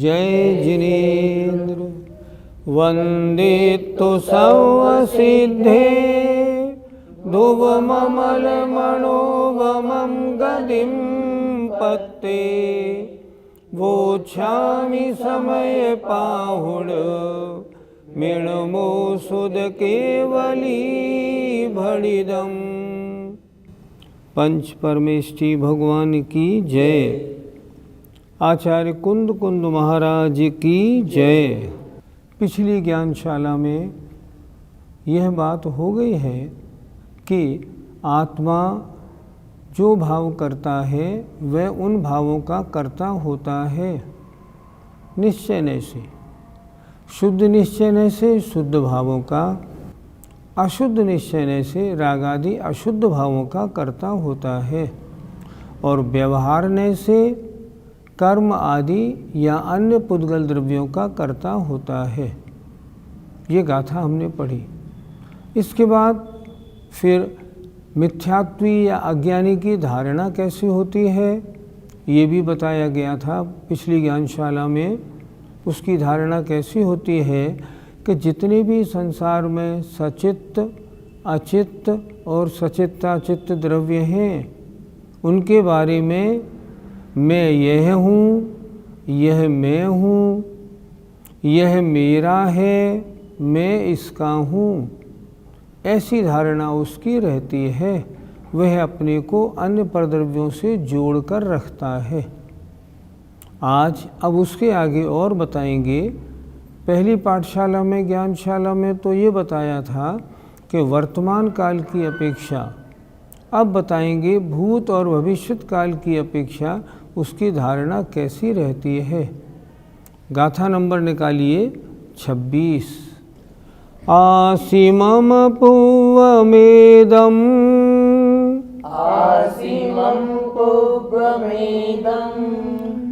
जय जिनेन्द्र। वन्दे तु सर्वसिद्धे ध्रुवममलमणोगमं गतिं पत्ते वोच्छामि समय पाहुड मिणमो सुद केवली भड़िदम। पंच परमेष्ठी भगवान की जय। आचार्य कुंद कुंद महाराज की जय। पिछली ज्ञानशाला में यह बात हो गई है कि आत्मा जो भाव करता है वह उन भावों का कर्ता होता है निश्चय से, शुद्ध निश्चय से शुद्ध भावों का, अशुद्ध निश्चय से राग आदि अशुद्ध भावों का कर्ता होता है, और व्यवहारने से कर्म आदि या अन्य पुद्गल द्रव्यों का कर्ता होता है। ये गाथा हमने पढ़ी। इसके बाद फिर मिथ्यात्वी या अज्ञानी की धारणा कैसी होती है ये भी बताया गया था पिछली ज्ञानशाला में। उसकी धारणा कैसी होती है कि जितने भी संसार में सचित्त, अचित्त और सचित्ताचित्त द्रव्य हैं उनके बारे में मैं यह हूँ, यह मैं हूँ, यह मेरा है, मैं इसका हूँ, ऐसी धारणा उसकी रहती है। वह अपने को अन्य परद्रव्यों से जोड़कर रखता है। आज अब उसके आगे और बताएंगे। पहली पाठशाला में, ज्ञानशाला में तो ये बताया था कि वर्तमान काल की अपेक्षा, अब बताएंगे भूत और भविष्यत काल की अपेक्षा उसकी धारणा कैसी रहती है। गाथा नंबर निकालिए 26। आसीमम पूर्वमेदम, आसीमं पूर्वमेदम्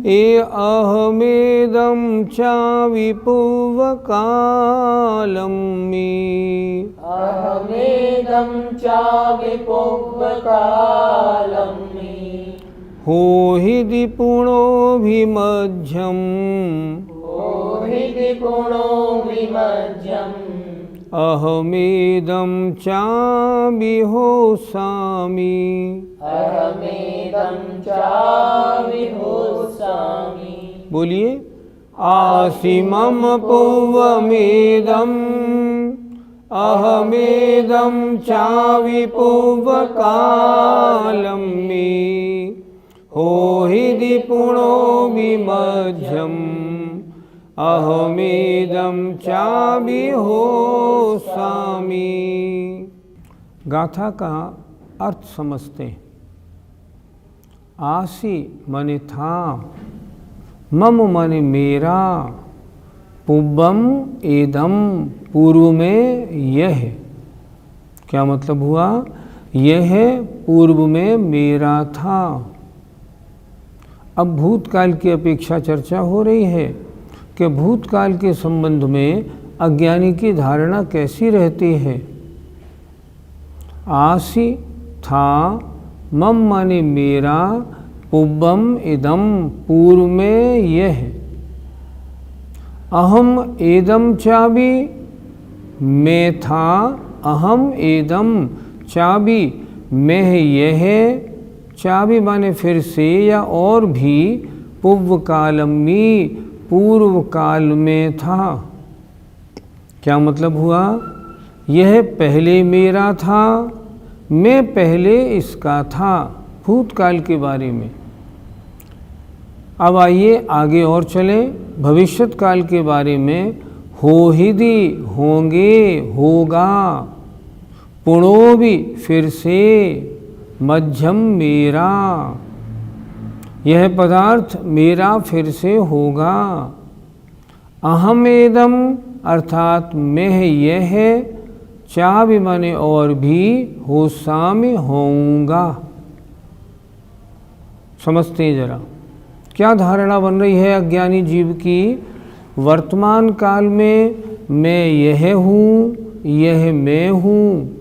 ए अहमेदं चाविपूर्वकालं मे, अहमेदं चाविपूर्वकालं मे, हो हि दिपुणोऽभिमध्यम्, हो हि दिपुणोऽभिमध्यम्, अहमेदं चाविहोसामि, अहमेदं चाविहोसामि। बोलिए। आसीमम पूर्वमेदम्, अहमेदं चाविपूर्वकालं मे, हो हि दिपुणोऽभिमध्यम्, अहमेदं चाविहोसामि। गाथा का अर्थ समझते हैं। आसी माने था, मम माने मेरा, पूर्वम एदम पूर्व में यह। क्या मतलब हुआ? यह पूर्व में मेरा था। अब भूतकाल की अपेक्षा चर्चा हो रही है कि भूतकाल के संबंध में अज्ञानी की धारणा कैसी रहती है। आसी था, मम माने मेरा, पूर्वम इदम पूर्व में यह, अहम एदम चाबी मैं था, अहम एदम चाबी मैं यह, चाबी माने फिर से या और भी, पूर्व कालमी पूर्व काल में था। क्या मतलब हुआ? यह पहले मेरा था, मैं पहले इसका था। भूतकाल के बारे में। अब आइए आगे और चलें भविष्यत काल के बारे में। हो ही दी होंगे, होगा, पुणो भी फिर से, मध्यम मेरा, यह पदार्थ मेरा फिर से होगा। अहमेदम अर्थात मैं यह, चाबी माने और भी, होसामि होऊंगा। समझते हैं जरा क्या धारणा बन रही है अज्ञानी जीव की। वर्तमान काल में मैं यह हूँ, यह मैं हूँ,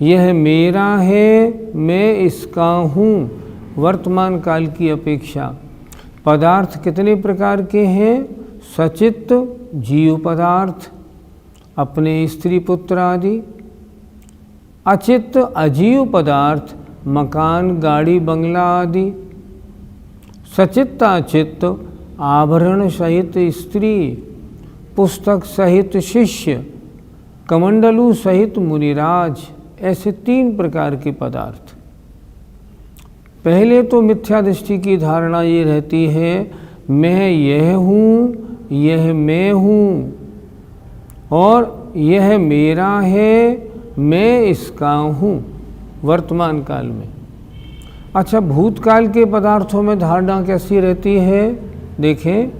यह मेरा है, मैं इसका हूँ। वर्तमान काल की अपेक्षा पदार्थ कितने प्रकार के हैं? सचित्त जीव पदार्थ, अपने स्त्री पुत्र आदि। अचित्त अजीव पदार्थ, मकान गाड़ी बंगला आदि। सचित्त अचित्त, आभरण सहित स्त्री, पुस्तक सहित शिष्य, कमंडलू सहित मुनिराज। ऐसे 3 प्रकार के पदार्थ। पहले तो मिथ्या दृष्टि की धारणा ये रहती है, मैं यह हूँ, यह मैं हूँ, और यह मेरा है, मैं इसका हूँ वर्तमान काल में। अच्छा, भूतकाल के पदार्थों में धारणा कैसी रहती है? देखें,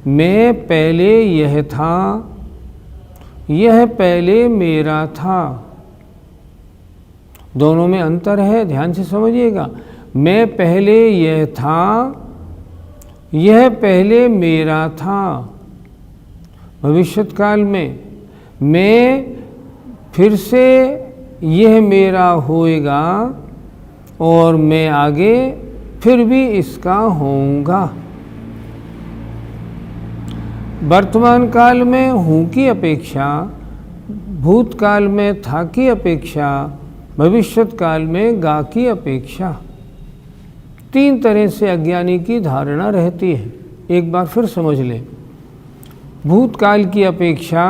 मैं पहले यह था, यह पहले मेरा था। दोनों में अंतर है, ध्यान से समझिएगा। मैं पहले यह था, यह पहले मेरा था। भविष्यत काल में मैं फिर से यह मेरा होएगा और मैं आगे फिर भी इसका होऊंगा। वर्तमान काल में हूँ की अपेक्षा, भूतकाल में था की अपेक्षा, भविष्यत काल में गा की अपेक्षा। 3 तरह से अज्ञानी की धारणा रहती है। एक बार फिर समझ लें। भूतकाल की अपेक्षा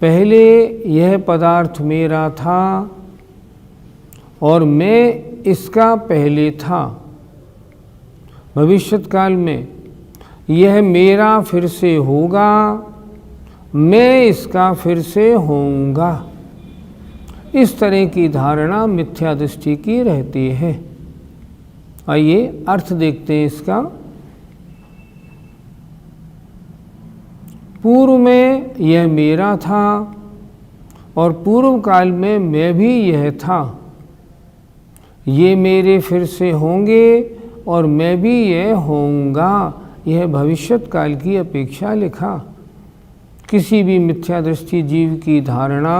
पहले यह पदार्थ मेरा था और मैं इसका पहले था। भविष्यत काल में यह मेरा फिर से होगा, मैं इसका फिर से होऊंगा। इस तरह की धारणा मिथ्या दृष्टि की रहती है। आइए अर्थ देखते हैं इसका। पूर्व में यह मेरा था और पूर्व काल में मैं भी यह था। ये मेरे फिर से होंगे और मैं भी यह होऊंगा। यह भविष्यत काल की अपेक्षा लिखा। किसी भी मिथ्या दृष्टि जीव की धारणा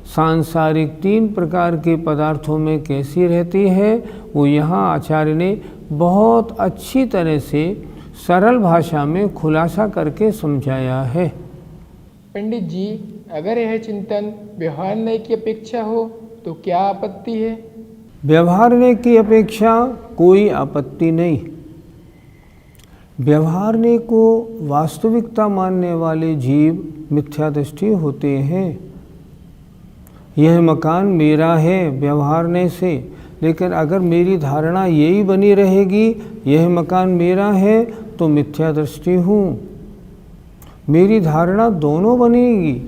सांसारिक 3 प्रकार के पदार्थों में कैसी रहती है, वो यहाँ आचार्य ने बहुत अच्छी तरह से सरल भाषा में खुलासा करके समझाया है। पंडित जी, अगर यह चिंतन व्यवहारने की अपेक्षा हो तो क्या आपत्ति है? व्यवहारने की अपेक्षा कोई आपत्ति नहीं। व्यवहारने को वास्तविकता मानने वाले जीव मिथ्या दृष्टि होते हैं। यह मकान मेरा है व्यवहारने से, लेकिन अगर मेरी धारणा यही बनी रहेगी यह मकान मेरा है तो मिथ्या दृष्टि हूँ। मेरी धारणा दोनों बनेगी।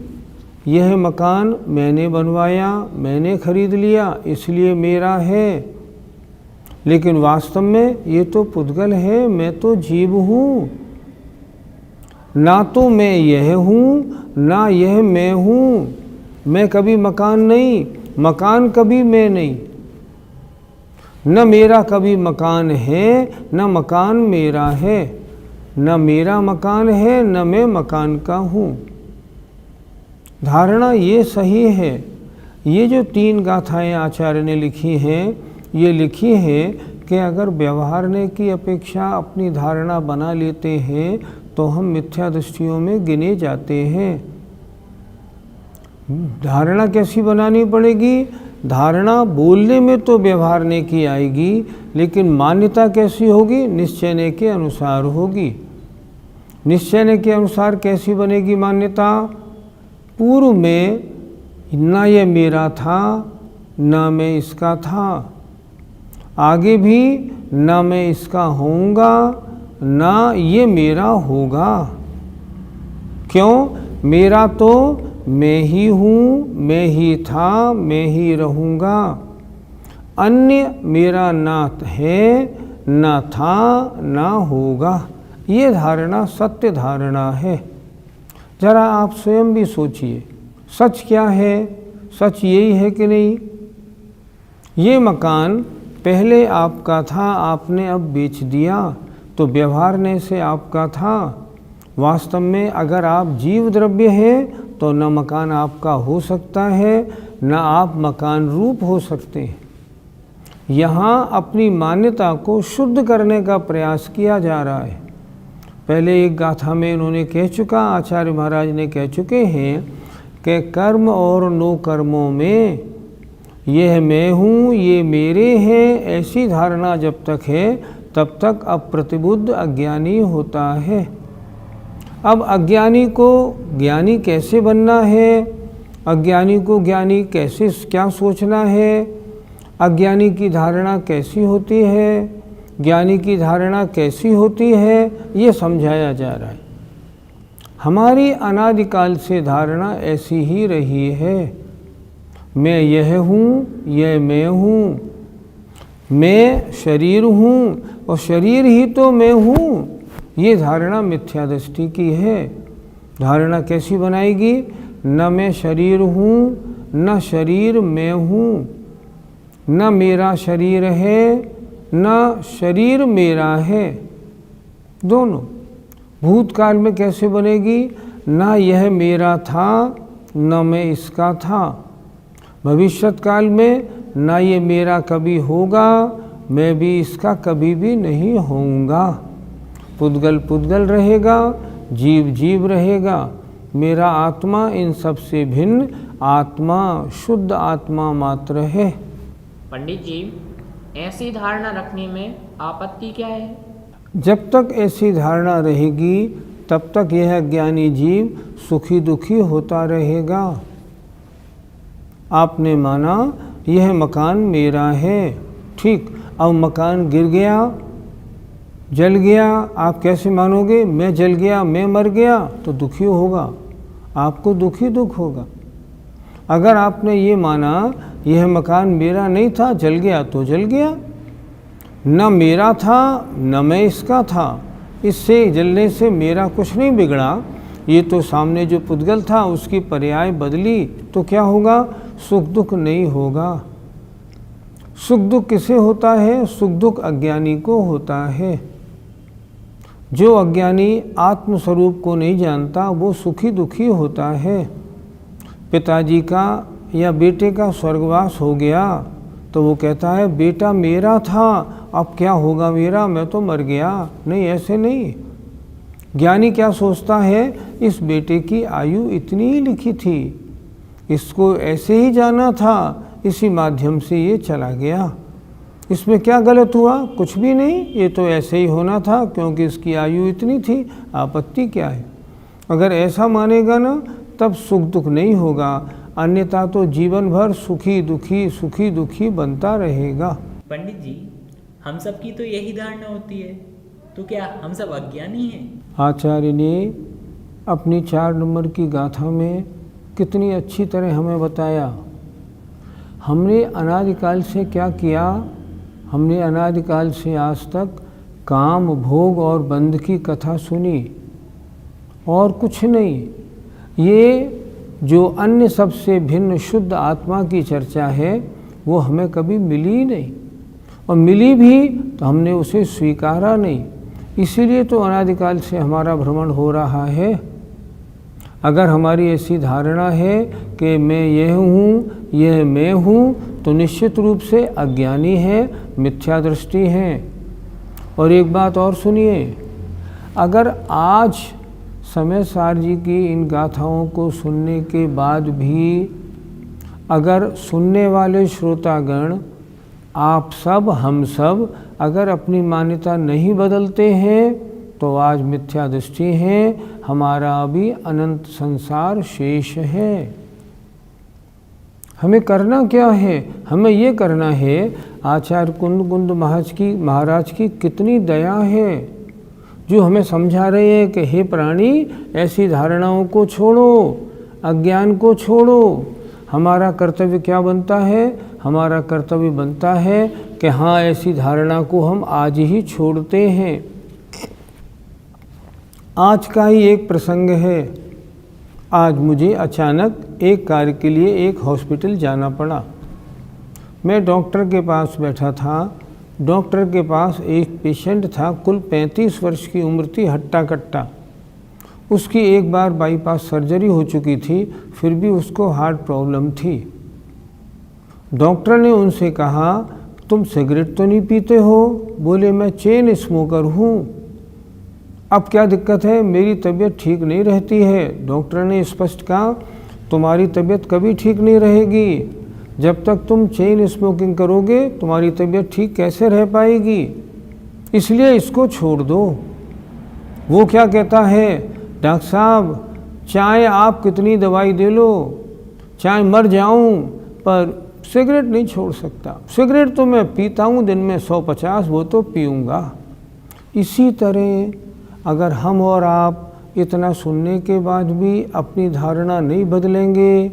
यह मकान मैंने बनवाया, मैंने खरीद लिया, इसलिए मेरा है, लेकिन वास्तव में ये तो पुद्गल है, मैं तो जीव हूँ। ना तो मैं यह हूँ, ना यह मैं हूँ। मैं कभी मकान नहीं, मकान कभी मैं नहीं। न मेरा कभी मकान है, न मकान मेरा है। न मेरा मकान है, न मैं मकान का हूँ। धारणा ये सही है। ये जो 3 गाथाएं आचार्य ने लिखी हैं, ये लिखी है कि अगर व्यवहारने की अपेक्षा अपनी धारणा बना लेते हैं तो हम मिथ्या दृष्टियों में गिने जाते हैं। धारणा कैसी बनानी पड़ेगी? धारणा बोलने में तो व्यवहारने की आएगी, लेकिन मान्यता कैसी होगी? निश्चयने के अनुसार होगी। निश्चयने के अनुसार कैसी बनेगी मान्यता? पूर्व में ना ये मेरा था, ना मैं इसका था। आगे भी ना मैं इसका होऊंगा, ना ये मेरा होगा। क्यों? मेरा तो मैं ही हूँ, मैं ही था, मैं ही रहूँगा। अन्य मेरा ना है, ना था, ना होगा। ये धारणा सत्य धारणा है। जरा आप स्वयं भी सोचिए, सच क्या है? सच यही है कि नहीं? ये मकान पहले आपका था, आपने अब बेच दिया, तो व्यवहारने से आपका था। वास्तव में अगर आप जीव द्रव्य हैं तो न मकान आपका हो सकता है, न आप मकान रूप हो सकते हैं। यहाँ अपनी मान्यता को शुद्ध करने का प्रयास किया जा रहा है। पहले एक गाथा में इन्होंने कह चुका, आचार्य महाराज ने कह चुके हैं कि कर्म और नो कर्मों में यह मैं हूँ, ये मेरे हैं, ऐसी धारणा जब तक है तब तक अप्रतिबुद्ध अज्ञानी होता है। अब अज्ञानी को ज्ञानी कैसे बनना है, अज्ञानी को ज्ञानी कैसे क्या सोचना है, अज्ञानी की धारणा कैसी होती है, ज्ञानी की धारणा कैसी होती है, ये समझाया जा रहा है। हमारी अनादिकाल से धारणा ऐसी ही रही है, मैं यह हूँ, यह मैं हूँ, मैं शरीर हूँ और शरीर ही तो मैं हूँ, ये धारणा मिथ्या दृष्टि की है। धारणा कैसी बनाएगी, न मैं शरीर हूँ, न शरीर मैं हूँ, न मेरा शरीर है, न शरीर मेरा है, दोनों। भूतकाल में कैसे बनेगी, ना यह मेरा था न मैं इसका था। भविष्यत काल में ना ये मेरा कभी होगा, मैं भी इसका कभी भी नहीं होऊंगा। पुद्गल पुद्गल रहेगा, जीव जीव रहेगा। मेरा आत्मा इन सब से भिन्न आत्मा, शुद्ध आत्मा मात्र है। पंडित जी, ऐसी धारणा रखने में आपत्ति क्या है? जब तक ऐसी धारणा रहेगी तब तक यह ज्ञानी जीव सुखी दुखी होता रहेगा। आपने माना यह मकान मेरा है, ठीक, अब मकान गिर गया, जल गया, आप कैसे मानोगे? मैं जल गया, मैं मर गया, तो दुखी होगा, आपको दुखी दुख होगा। अगर आपने ये माना यह मकान मेरा नहीं था, जल गया तो जल गया, न मेरा था न मैं इसका था, इससे जलने से मेरा कुछ नहीं बिगड़ा। ये तो सामने जो पुद्गल था उसकी पर्याय बदली, तो क्या होगा? सुख दुख नहीं होगा। सुख दुख किसे होता है? सुख दुख अज्ञानी को होता है। जो अज्ञानी आत्मस्वरूप को नहीं जानता वो सुखी दुखी होता है। पिताजी का या बेटे का स्वर्गवास हो गया तो वो कहता है बेटा मेरा था, अब क्या होगा मेरा, मैं तो मर गया। नहीं, ऐसे नहीं। ज्ञानी क्या सोचता है, इस बेटे की आयु इतनी ही लिखी थी, इसको ऐसे ही जाना था, इसी माध्यम से ये चला गया, इसमें क्या गलत हुआ? कुछ भी नहीं, ये तो ऐसे ही होना था क्योंकि इसकी आयु इतनी थी, आपत्ति क्या है? अगर ऐसा मानेगा ना तब सुख दुख नहीं होगा, अन्यथा तो जीवन भर सुखी दुखी बनता रहेगा। पंडित जी, हम सब की तो यही धारणा होती है, तो क्या हम सब अज्ञानी हैं? आचार्य ने अपनी 4 नंबर की गाथा में कितनी अच्छी तरह हमें बताया। हमने अनादिकाल से क्या किया? हमने अनादिकाल से आज तक काम, भोग और बंध की कथा सुनी और कुछ नहीं। ये जो अन्य सबसे भिन्न शुद्ध आत्मा की चर्चा है वो हमें कभी मिली ही नहीं, और मिली भी तो हमने उसे स्वीकारा नहीं। इसीलिए तो अनादिकाल से हमारा भ्रमण हो रहा है। अगर हमारी ऐसी धारणा है कि मैं यह हूँ, यह मैं हूँ, तो निश्चित रूप से अज्ञानी है, मिथ्या दृष्टि है। और एक बात और सुनिए, अगर आज समय सार जी की इन गाथाओं को सुनने के बाद भी अगर सुनने वाले श्रोतागण, आप सब, हम सब अगर अपनी मान्यता नहीं बदलते हैं तो आज मिथ्या दृष्टि है, हमारा अभी अनंत संसार शेष है। हमें करना क्या है? हमें ये करना है, आचार्य कुंद महाराज की कितनी दया है जो हमें समझा रहे हैं कि हे प्राणी, ऐसी धारणाओं को छोड़ो, अज्ञान को छोड़ो। हमारा कर्तव्य क्या बनता है? हमारा कर्तव्य बनता है कि हाँ, ऐसी धारणा को हम आज ही छोड़ते हैं। आज का ही एक प्रसंग है। आज मुझे अचानक एक कार्य के लिए एक हॉस्पिटल जाना पड़ा। मैं डॉक्टर के पास बैठा था। डॉक्टर के पास एक पेशेंट था, कुल 35 वर्ष की उम्र थी, हट्टा कट्टा। उसकी एक बार बाईपास सर्जरी हो चुकी थी, फिर भी उसको हार्ट प्रॉब्लम थी। डॉक्टर ने उनसे कहा, तुम सिगरेट तो नहीं पीते हो? बोले, मैं चेन स्मोकर हूँ। अब क्या दिक्कत है? मेरी तबीयत ठीक नहीं रहती है। डॉक्टर ने स्पष्ट कहा तुम्हारी तबीयत कभी ठीक नहीं रहेगी। जब तक तुम चेन स्मोकिंग करोगे तुम्हारी तबीयत ठीक कैसे रह पाएगी? इसलिए इसको छोड़ दो। वो क्या कहता है, डॉक्टर साहब चाहे आप कितनी दवाई दे लो, चाहे मर जाऊं, पर सिगरेट नहीं छोड़ सकता। सिगरेट तो मैं पीता हूँ दिन में 150, वो तो पीऊँगा। इसी तरह अगर हम और आप इतना सुनने के बाद भी अपनी धारणा नहीं बदलेंगे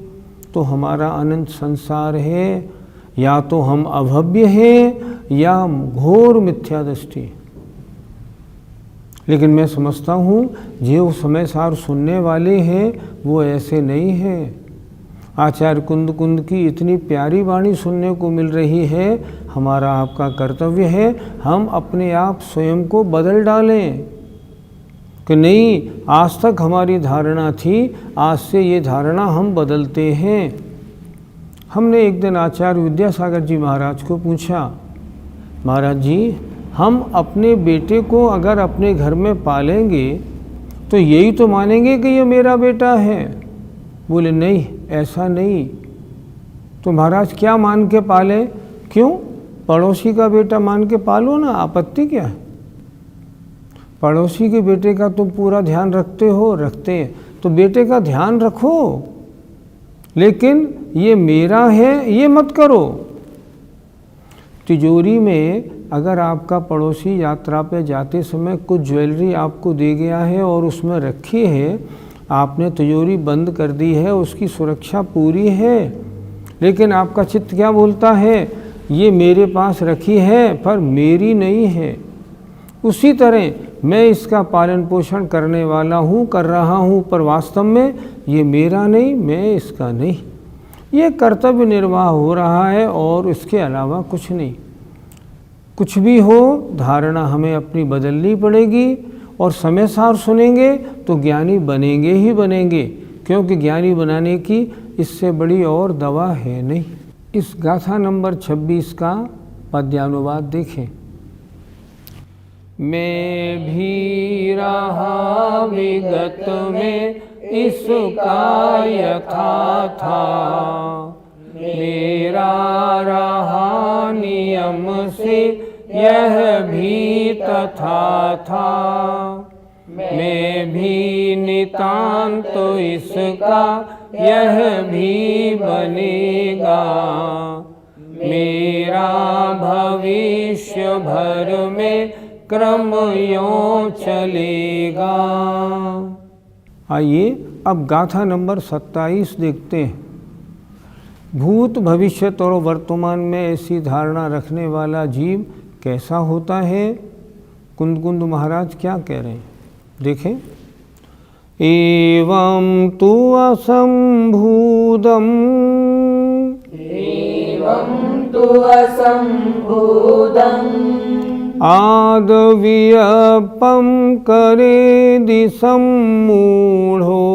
तो हमारा अनंत संसार है, या तो हम अभव्य हैं या घोर मिथ्या दृष्टि। लेकिन मैं समझता हूँ जो समय सार सुनने वाले हैं वो ऐसे नहीं हैं। आचार्य कुंद कुंद की इतनी प्यारी वाणी सुनने को मिल रही है। हमारा आपका कर्तव्य है हम अपने आप स्वयं को बदल डालें कि नहीं, आज तक हमारी धारणा थी, आज से ये धारणा हम बदलते हैं। हमने एक दिन आचार्य विद्यासागर जी महाराज को पूछा, महाराज जी हम अपने बेटे को अगर अपने घर में पालेंगे तो यही तो मानेंगे कि ये मेरा बेटा है? बोले नहीं, ऐसा नहीं। तो महाराज क्या मान के पालें? क्यों? पड़ोसी का बेटा मान के पालो ना, आपत्ति क्या है? पड़ोसी के बेटे का तुम पूरा ध्यान रखते हो, रखते हैं तो बेटे का ध्यान रखो, लेकिन ये मेरा है ये मत करो। तिजोरी में अगर आपका पड़ोसी यात्रा पे जाते समय कुछ ज्वेलरी आपको दे गया है और उसमें रखी है, आपने तिजोरी बंद कर दी है, उसकी सुरक्षा पूरी है, लेकिन आपका चित्त क्या बोलता है, ये मेरे पास रखी है पर मेरी नहीं है। उसी तरह मैं इसका पालन पोषण करने वाला हूँ, कर रहा हूँ, पर वास्तव में ये मेरा नहीं, मैं इसका नहीं। ये कर्तव्य निर्वाह हो रहा है और इसके अलावा कुछ नहीं। कुछ भी हो धारणा हमें अपनी बदलनी पड़ेगी और समय सार सुनेंगे तो ज्ञानी बनेंगे ही बनेंगे, क्योंकि ज्ञानी बनाने की इससे बड़ी और दवा है नहीं। इस गाथा नंबर 26 का पद्यानुवाद देखें। मैं भी रहा विगत में इसका यथा था, मेरा रहा नियम से यह भी तथा था। मैं भी नितांत तो इसका यह भी बनेगा, मेरा भविष्य भर में क्रम यों चलेगा। आइए अब गाथा नंबर 27 देखते हैं। भूत भविष्यत और वर्तमान में ऐसी धारणा रखने वाला जीव कैसा होता है? कुंद कुंद महाराज क्या कह रहे हैं, देखें। एवं तु असंभूतम्, एवं तु असंभूतम्, आदवियपं करेदि सम्मूढो,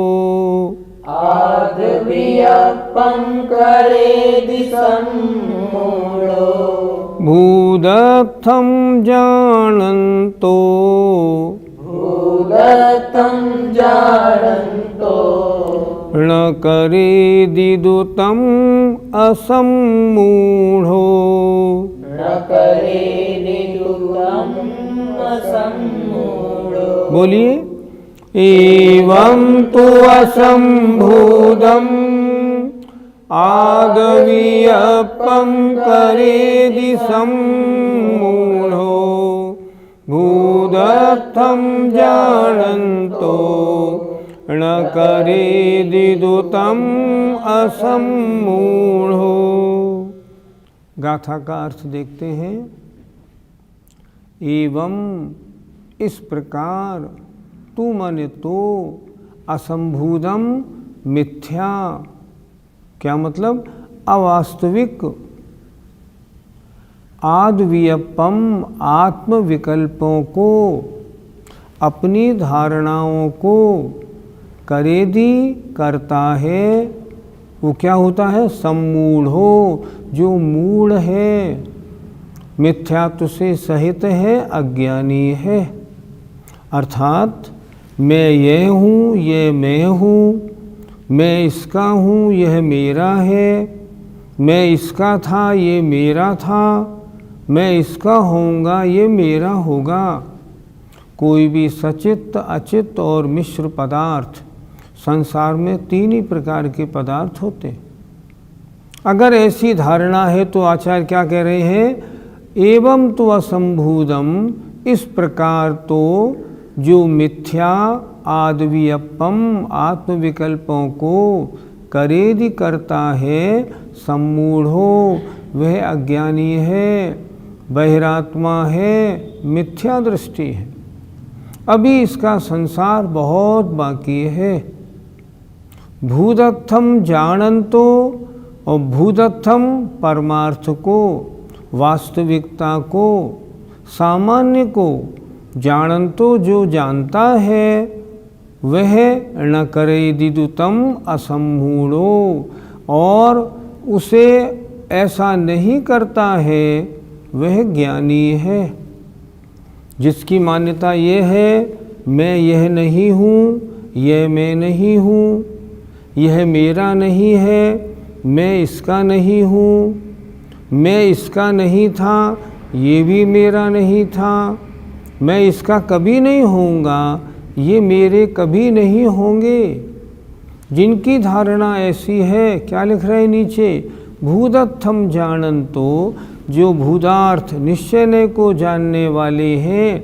आदवियपं करेदि सम्मूढो, भूदत्थं जानन्तो, भूदत्थं जानन्तो, न करेदि दुतम् असम्मूढो, न करेदि दुतम् असम्मूढो। बोलिए। एवं तु असंभूतम् आदवियपं करेदि सम्मूढो, भूदत्थं जानन्तो, न करेदि दुतम् असम्मूढो। गाथा का अर्थ देखते हैं। एवं इस प्रकार, तू माने तो, असंभूतम मिथ्या, क्या मतलब अवास्तविक, आद्वियपम आत्मविकल्पों को, अपनी धारणाओं को, करेदी करता है, वो क्या होता है, सम्मूढ़ो, जो मूढ़ है, मिथ्यात्व से सहित है, अज्ञानी है। अर्थात मैं ये हूँ, ये मैं हूँ, मैं इसका हूँ, यह मेरा है, मैं इसका था, ये मेरा था, मैं इसका होऊंगा, ये मेरा होगा। कोई भी सचित, अचित और मिश्र पदार्थ, संसार में 3 ही प्रकार के पदार्थ होते हैं। अगर ऐसी धारणा है तो आचार्य क्या कह रहे हैं, एवं तो असंभूतम, इस प्रकार तो जो मिथ्या आद्वियपम आत्मविकल्पों को करेदि करता है, सम्मूढ़ो वह अज्ञानी है, बहिरात्मा है, मिथ्या दृष्टि है। अभी इसका संसार बहुत बाकी है। भूदत्थम जानंतो, और भूदत्थम परमार्थ को, वास्तविकता को, सामान्य को जानंतो जो जानता है, वह न करे दिदुतम असम्मूढ़ो, और उसे ऐसा नहीं करता है, वह ज्ञानी है। जिसकी मान्यता ये है मैं यह नहीं हूँ, यह मैं नहीं हूँ, यह मेरा नहीं है, मैं इसका नहीं हूँ, मैं इसका नहीं था, ये भी मेरा नहीं था, मैं इसका कभी नहीं होऊंगा, ये मेरे कभी नहीं होंगे। जिनकी धारणा ऐसी है, क्या लिख रहे हैं नीचे, भूदत्थम जानंतो, जो भूदार्थ निश्चय को जानने वाले हैं,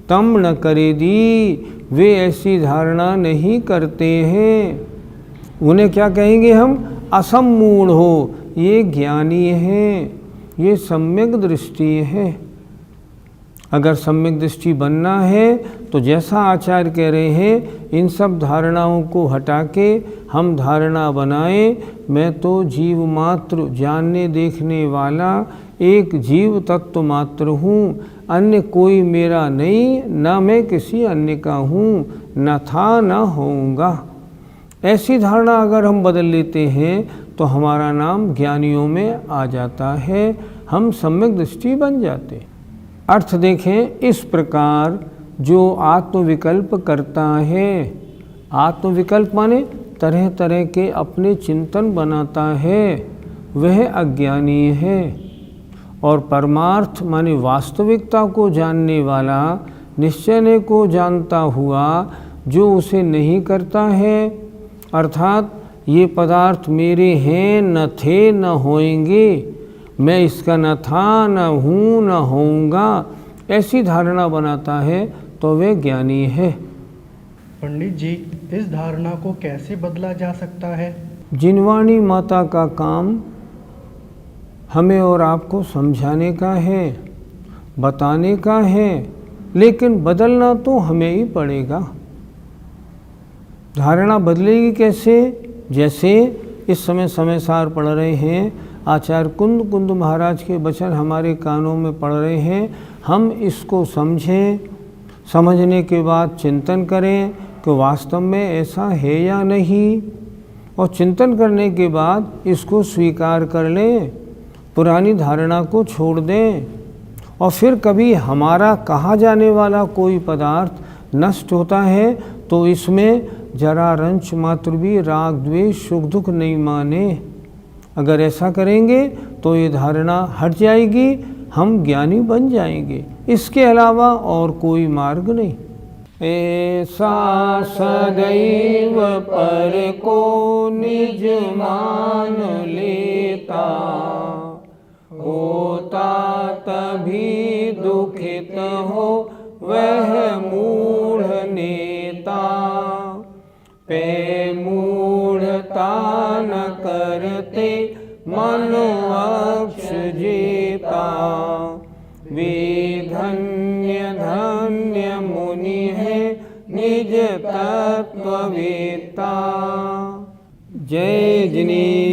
तम न करेदी, वे ऐसी धारणा नहीं करते हैं। उन्हें क्या कहेंगे हम, असम्मूढ़ हो, ये ज्ञानी हैं, ये सम्यक दृष्टि है। अगर सम्यक दृष्टि बनना है तो जैसा आचार्य कह रहे हैं, इन सब धारणाओं को हटा के हम धारणा बनाएं, मैं तो जीव मात्र, जानने देखने वाला एक जीव तत्व मात्र हूँ, अन्य कोई मेरा नहीं, न मैं किसी अन्य का हूँ, न था न होऊंगा। ऐसी धारणा अगर हम बदल लेते हैं तो हमारा नाम ज्ञानियों में आ जाता है, हम सम्यक दृष्टि बन जाते हैं। अर्थ देखें, इस प्रकार जो आत्मविकल्प करता है, आत्मविकल्प माने तरह तरह के अपने चिंतन बनाता है, वह अज्ञानी है। और परमार्थ माने वास्तविकता को जानने वाला, निश्चय को जानता हुआ जो उसे नहीं करता है, अर्थात ये पदार्थ मेरे हैं, न थे न होएंगे, मैं इसका न था न हूँ न होऊंगा, ऐसी धारणा बनाता है, तो वे ज्ञानी है। पंडित जी, इस धारणा को कैसे बदला जा सकता है? जिनवाणी माता का काम हमें और आपको समझाने का है, बताने का है, लेकिन बदलना तो हमें ही पड़ेगा। धारणा बदलेगी कैसे? जैसे इस समय समयसार पढ़ रहे हैं, आचार्य कुंद कुंद महाराज के वचन हमारे कानों में पढ़ रहे हैं, हम इसको समझें, समझने के बाद चिंतन करें कि वास्तव में ऐसा है या नहीं, और चिंतन करने के बाद इसको स्वीकार कर लें, पुरानी धारणा को छोड़ दें। और फिर कभी हमारा कहा जाने वाला कोई पदार्थ नष्ट होता है तो इसमें जरा रंच मात्र भी राग द्वेष सुख दुख नहीं माने। अगर ऐसा करेंगे तो ये धारणा हट जाएगी, हम ज्ञानी बन जाएंगे। इसके अलावा और कोई मार्ग नहीं। ऐसा सदैव पर को निज मान लेता, होता तभी दुखित हो वह मूढ़ नेता। पे मूढ़ता न करते मन अक्ष जेता, वे धन्य धन्य मुनि है निज तत्ववेता। जय जिनेन्द्र।